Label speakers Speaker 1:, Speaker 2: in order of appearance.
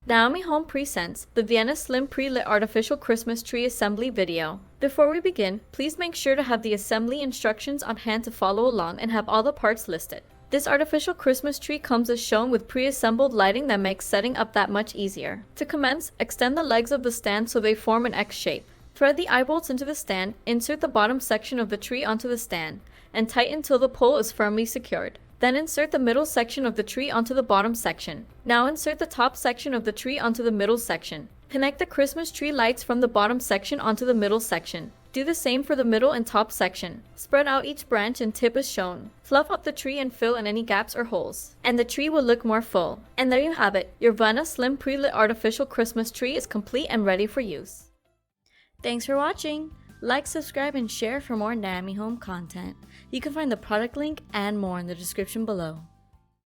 Speaker 1: Naomi Home presents the Vienna Slim Pre-Lit Artificial Christmas Tree Assembly video. Before we begin, please make sure to have the assembly instructions on hand to follow along and have all the parts listed. This artificial Christmas tree comes as shown with pre-assembled lighting that makes setting up that much easier. To commence, extend the legs of the stand so they form an X shape. Thread the eye bolts into the stand, insert the bottom section of the tree onto the stand, and tighten till the pole is firmly secured. Then insert the middle section of the tree onto the bottom section. Now insert the top section of the tree onto the middle section. Connect the Christmas tree lights from the bottom section onto the middle section. Do the same for the middle and top section. Spread out each branch and tip as shown. Fluff up the tree and fill in any gaps or holes, and the tree will look more full. And there you have it. Your Vienna Slim Pre-Lit Artificial Christmas Tree is complete and ready for use. Thanks for watching! Like, subscribe, and share for more Naomi Home content. You can find the product link and more in the description below.